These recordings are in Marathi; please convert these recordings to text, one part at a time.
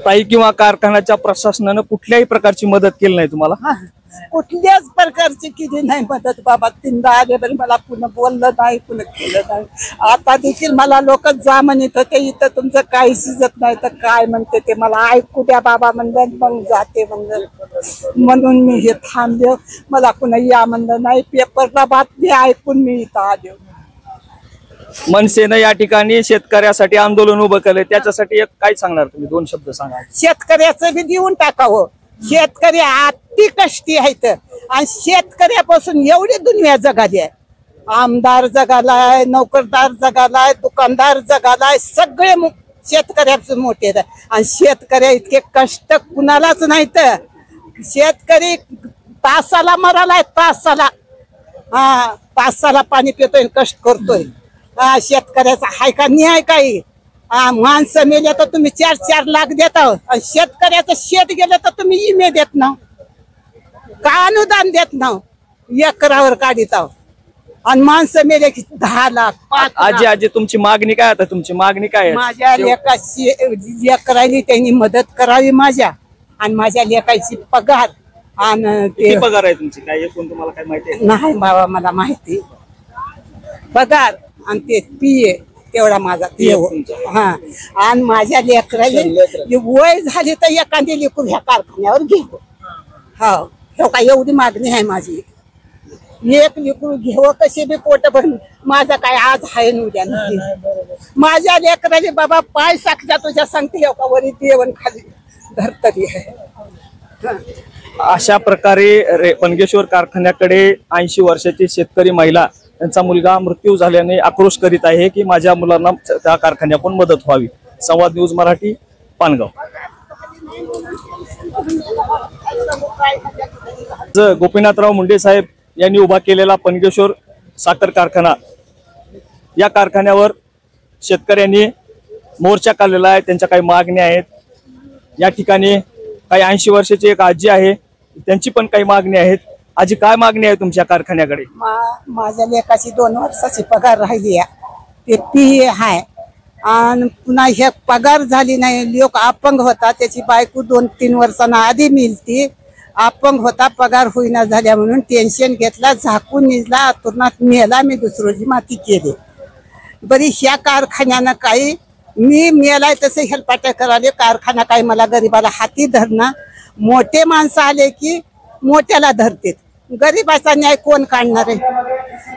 ताई किंवा कारखान्याच्या प्रशासनानं कुठल्याही प्रकारची मदत केली नाही तुम्हाला? कुठल्याच प्रकारची केली नाही मदत बाबा. तीनदा आले पण मला पुन्हा बोललं नाही, पुन्हा केलं नाही. आता देखील मला लोक जा म्हणत होते इथं तुमचं काही शिजत नाही तर काय म्हणते ते मला ऐकू द्या बाबा म्हणलं, मग जाते म्हणलं. म्हणून मी हे थांबले. मला पुन्हा या म्हणलं नाही. पेपरला बातमी ऐकून मी इथं आले. मनसेनं या ठिकाणी शेतकऱ्यासाठी आंदोलन उभं केलंय, त्याच्यासाठी एक काय सांगणार तुम्ही? 2 शब्द सांगा. शेतकऱ्याचं बी देऊन टाकावं. शेतकरी अति कष्टी आहेत आणि शेतकऱ्यापासून एवढी दुनिया जगाली आहे. आमदार जगालाय, नोकरदार जगालाय, दुकानदार जगालाय, सगळे शेतकऱ्याचे मोठे आहेत. आणि शेतकऱ्या इतके कष्ट कुणालाच नाही. तर शेतकरी तासाला मरालाय, तासाला तासाला पाणी पितोय, कष्ट करतोय. शेतकऱ्याचा हाय का न्याय काही? माणसं मेले तर तुम्ही 4-4 लाख देता आणि शेतकऱ्याचं शेत गेलं तर तुम्ही इमे देत ना, का अनुदान देत ना, एकरावर काढीत आहो. आणि माणसं मेले की 10 लाख 5 लाख. आजी तुमची मागणी काय? आता तुमची मागणी काय? माझ्या लेकराली त्यांनी मदत करावी माझ्या, आणि माझ्या लेकाची पगार. आणि किती पगार आहे तुमची? काय एकूण तुम्हाला काय माहिती नाही बाबा मला माहिती. पगार आणि ते पिये तेवढा माझा देव. आणि माझ्या लेकराला वय झाली तर एखादी लेकरू ह्या कारखान्यावर घेऊ. हो का एवढी मागणी आहे माझी. एक लेकरू घेऊ कशी बी पोट भरून. माझा काय आज आहे उद्या नाही. माझ्या लेकराने बाबा पाय साक्षात तुझ्या सांगते हो का वरी देवन खाली धरतरी आहे. अशा प्रकारे पणगेश्वर कारखान्याकडे 80 वर्षाची शेतकरी महिला त्यांचा मुलगा मृत्यू झाल्याने आक्रोश करीत आहे की माझ्या मुलांना त्या कारखान्याकडून मदत व्हावी. संवाद न्यूज मराठी, पानगाव. गोपीनाथराव मुंडे साहेब यांनी उभा केलेला पणगेश्वर साखर कारखाना, या कारखान्यावर शेतकऱ्यांनी मोर्चा काढलेला आहे. त्यांच्या काही मागण्या आहेत. या ठिकाणी काही 80 वर्षाची एक आजी आहे, त्यांची पण काही मागणी आहेत. आजी काय मागणी आहे तुमच्या कारखान्याकडे? माझ्या लेकाची 2 वर्षाची पगार राहिली आहे, ते पीए आहे. आणि पुन्हा हे पगार झाली नाही. लोक अपंग होता, त्याची बायको 2-3 वर्षांना आधी मिळती. अपंग होता, पगार होईना झाल्या म्हणून टेन्शन घेतला, झाकून निजला, आतुरणात मेला. मी दुसरोजी माती केली. बरी ह्या कारखान्यानं काही मी मेलाय तसे हेलपाट्या कराले. कारखाना काही मला गरीबाला हाती धरणं. मोठे माणसं आले की मोठ्याला धरते. गरीबाचा न्याय कोण काढणार आहे?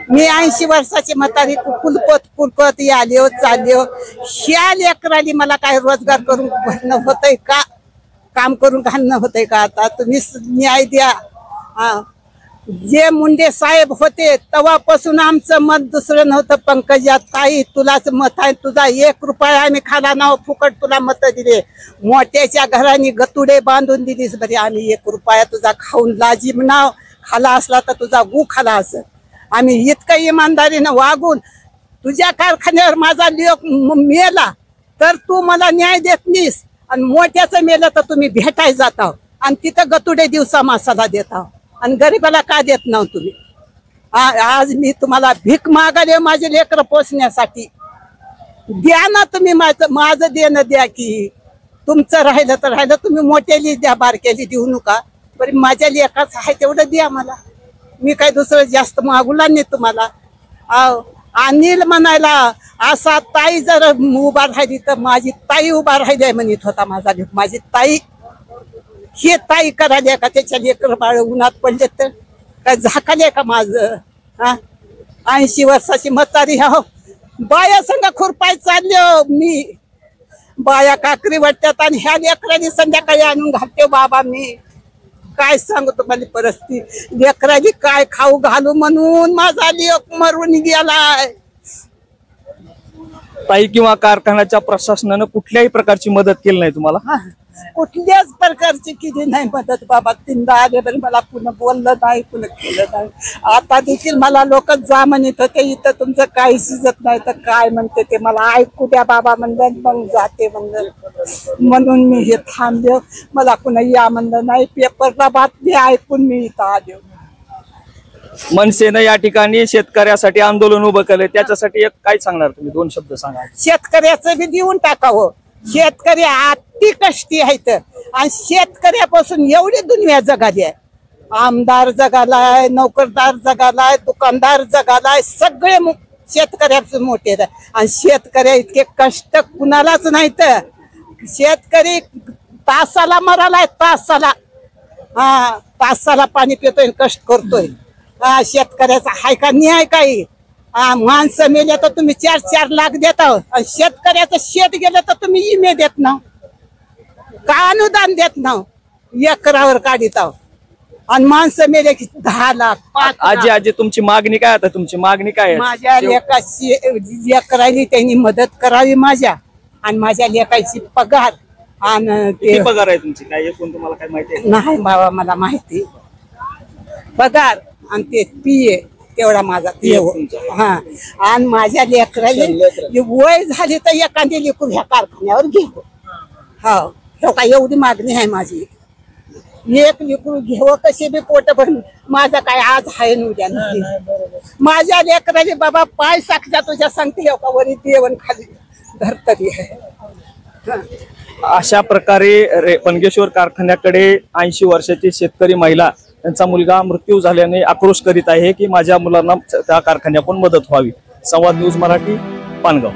मी 80 वर्षाची म्हातारी कुलपत आले चालले. ह्या लेकराली मला काय रोजगार करून भरणं होतंय का? काम करून घालणं होतंय का? आता तुम्ही न्याय द्या. जे मुंडे साहेब होते तेव्हापासून आमचं मत दुसरं नव्हतं. पंकजा ताई तुलाच मत आहे, तुझा 1 रुपया आम्ही खाला नाव फुकट तुला मत दिले. मोठ्याच्या घराने गतुडे बांधून दिलीस बरे. आम्ही 1 रुपया तुझा खाऊन लाजी नाव खाला असला तर तुझा गु खाला असं. आम्ही इतकं इमानदारीनं वागून तुझ्या कारखान्यावर माझा लेक मेला तर तू मला न्याय देत नाहीस. आणि मोठ्याचं मेलं तर तुम्ही भेटाय जाता आणि तिथं गतुडे दिवसा मासाला देता. आणि गरीबाला का देत नाव तुम्ही? आज मी तुम्हाला भीक मागाले माझे लेकर पोचण्यासाठी. द्या ना तुम्ही. माझं देणं द्या की. तुमचं राहिलं तर राहिलं. तुम्ही मोठ्याली द्या, बारक्याली देऊ नका. बरं माझ्या लेकाचं आहे तेवढं द्या मला. मी काय दुसरं जास्त मागूला नाही तुम्हाला. अनिल म्हणायला असा ताई जर उभा राहिली तर माझी ताई उभा राहिली म्हणत होता. माझी ताई हे ताई करायला का? त्याच्या लेकर बाळ उन्हात पडले तर काय झाकाले का माझं? 80 वर्षाची म्हातारी हो. बाया संग खुरपाय चालले मी. बाया काकरी वाटतात आणि ह्या लेकरांनी संध्याकाळी आणून घालते बाबा. मी काय सांगू तुम्हाला परिस्थिती. लेकरांनी काय खाऊ घालू म्हणून माझा लेक मरून गेलाय. ताई किंवा कारखान्याच्या प्रशासनानं कुठल्याही प्रकारची मदत केली नाही तुम्हाला? कुठल्याच प्रकारची केली नाही मदत बाबा. तीनदा आले पण मला पुन्हा बोललं नाही, पुन्हा केलं नाही. आता देखील मला लोक जा म्हणत होते इथं तुमचं काही शिजत नाही तर काय म्हणते ते मला ऐकू द्या बाबा म्हणलं, मग जाते म्हणलं. म्हणून मी हे थांबले. मला पुन्हा या म्हणलं नाही. पेपरला बातमी ऐकून मी इथं आले. मनसेनं या ठिकाणी शेतकऱ्यासाठी आंदोलन उभं केलंय, त्याच्यासाठी एक काय सांगणार तुम्ही? 2 शब्द सांगा. शेतकऱ्याचं बी देऊन टाकावं. शेतकरी अति कष्टी आहेत आणि शेतकऱ्यापासून एवढी दुनिया जगाली आहे. आमदार जगालाय, नोकरदार जगालाय, दुकानदार जगालाय, सगळे शेतकऱ्याचे मोठे आहेत. आणि शेतकऱ्या इतके कष्ट कुणालाच नाही. तर शेतकरी तासाला मरालाय, तासाला तासाला पाणी पितोय, कष्ट करतोय. शेतकऱ्याचा हाय का न्याय काही? माणसं मेले तर तुम्ही 4-4 लाख देता आणि शेतकऱ्याचं शेत गेलं तर तुम्ही इमे देत ना, का अनुदान देत ना, एकरावर काढित आहो. आणि माणसं मेले की 10 लाख 5 आजी आजी तुमची मागणी काय? आता तुमची मागणी काय आहे? माझ्या लेकराची त्यांनी मदत करावी माझ्या, आणि माझ्या लेकाची पगार. आणि किती पगार आहे तुमची? काय एकूण तुम्हाला काय माहिती आहे? नाही बाबा मला माहिती. पगार आणि ते पिये तेवढा माझा देव. हा, आणि माझ्या लेकराला वय झाली तर एखादी लेकरू ह्या कारखान्यावर घेऊ. हो का, एवढी मागणी आहे माझी. एक लेकरू घेऊ कशी बी पोट भरून. माझा काय आज आहे न उद्या नाही. माझ्या लेकराले बाबा पाय साक्षात तुझ्या सांगते, हो का, वरी देवन खाली धरतरी आहे. अशा प्रकारे पणगेश्वर कारखान्याकडे 80 वर्षाची शेतकरी महिला त्यांचा मुलगा मृत्यू झाल्याने आक्रोश करीत आहे की माझ्या मुलांना त्या कारखान्याकडून मदत व्हावी. संवाद न्यूज मराठी, पानगाव.